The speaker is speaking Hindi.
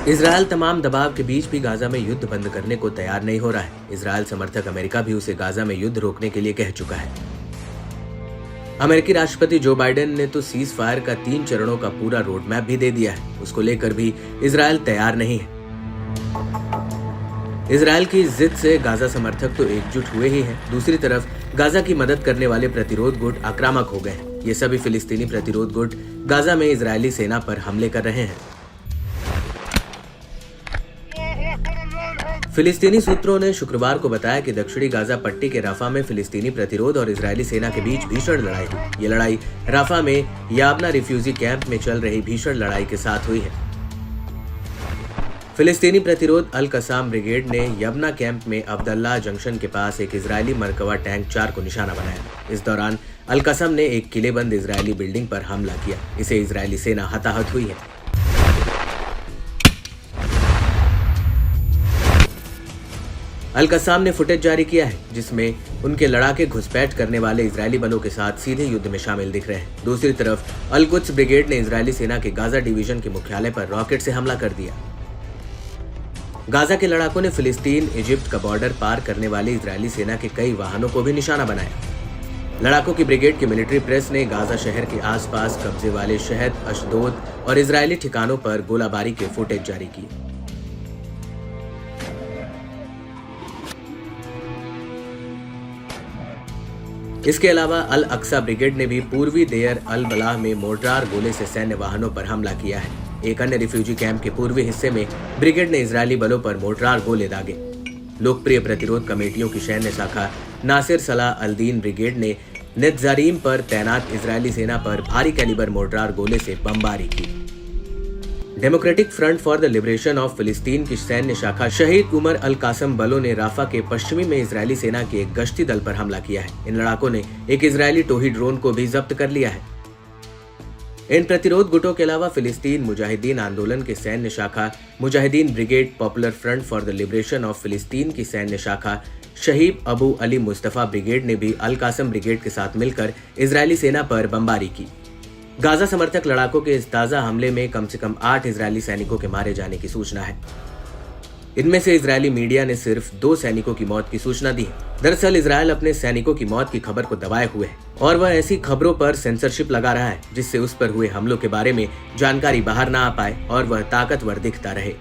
इजरायल तमाम दबाव के बीच भी गाजा में युद्ध बंद करने को तैयार नहीं हो रहा है। इजरायल समर्थक अमेरिका भी उसे गाजा में युद्ध रोकने के लिए कह चुका है। अमेरिकी राष्ट्रपति जो बाइडेन ने तो सीज फायर का 3 चरणों का पूरा रोड मैप भी दे दिया है। उसको लेकर भी इजरायल तैयार नहीं है। इजरायल की जिद से गाजा समर्थक तो एकजुट हुए ही हैं। दूसरी तरफ गाजा की मदद करने वाले प्रतिरोध गुट आक्रामक हो गए हैं। ये सभी फिलिस्तीनी प्रतिरोध गुट गाजा में इजरायली सेना पर हमले कर रहे हैं। फिलिस्तीनी सूत्रों ने शुक्रवार को बताया कि दक्षिणी गाजा पट्टी के राफा में फिलिस्तीनी प्रतिरोध और इजरायली सेना के बीच भीषण लड़ाई हुई। ये लड़ाई राफा में याबना रिफ्यूजी कैंप में चल रही भीषण लड़ाई के साथ हुई है। फिलिस्तीनी प्रतिरोध अल कसाम ब्रिगेड ने यबना कैंप में अब्दुल्लाह जंक्शन के पास एक इजरायली मरकवा टैंक 4 को निशाना बनाया। इस दौरान अल कसम ने एक किलेबंद इजरायली बिल्डिंग पर हमला किया। इसे इजरायली सेना हताहत हुई है। अल कसाम ने फुटेज जारी किया है जिसमें उनके लड़ाके घुसपैठ करने वाले इजरायली बलों के साथ सीधे युद्ध में शामिल दिख रहे हैं। दूसरी तरफ अल कुद्स ब्रिगेड ने इजरायली सेना के गाजा डिवीजन के मुख्यालय पर रॉकेट से हमला कर दिया। गाजा के लड़ाकों ने फिलिस्तीन इजिप्ट का बॉर्डर पार करने वाली इजरायली सेना के कई वाहनों को भी निशाना बनाया। लड़ाकों की ब्रिगेड की मिलिट्री प्रेस ने गाजा शहर के आसपास कब्जे वाले शहर, अशदोद और इजरायली ठिकानों पर गोलाबारी के फुटेज जारी किए। इसके अलावा अल अक्सा ब्रिगेड ने भी पूर्वी देयर अल बलाह में मोर्टार गोले से सैन्य वाहनों पर हमला किया है। एक अन्य रिफ्यूजी कैंप के पूर्वी हिस्से में ब्रिगेड ने इजरायली बलों पर मोर्टार गोले दागे। लोकप्रिय प्रतिरोध कमेटियों की सैन्य शाखा नासिर सलाह अल दीन ब्रिगेड ने नेत्जारीम पर तैनात इजरायली सेना पर भारी कैलिबर मोर्टार गोले से बमबारी की। Democratic front for the liberation of फिलिस्तीन की सैन्य शाखा शहीद उमर अल कासम बलों ने राफा के पश्चिमी में इजरायली सेना के एक गश्ती दल पर हमला किया है। इन लड़ाकों ने एक इजरायली टोही ड्रोन को भी जब्त कर लिया है। इन प्रतिरोध गुटों के अलावा फिलिस्तीन मुजाहिदीन आंदोलन के सैन्य शाखा Mujahideen brigade, popular front for the liberation of फिलिस्तीन की सैन्य शाखा शहीद अबू अली मुस्तफा ब्रिगेड ने भी अल कासम ब्रिगेड के साथ मिलकर इजरायली सेना पर बमबारी की। गाजा समर्थक लड़ाकों के इस ताजा हमले में कम से कम 8 इजरायली सैनिकों के मारे जाने की सूचना है। इनमें से इजरायली मीडिया ने सिर्फ 2 सैनिकों की मौत की सूचना दी है। दरअसल इजरायल अपने सैनिकों की मौत की खबर को दबाए हुए है और वह ऐसी खबरों पर सेंसरशिप लगा रहा है जिससे उस पर हुए हमलों के बारे में जानकारी बाहर ना आ पाए और वह ताकतवर दिखता रहे।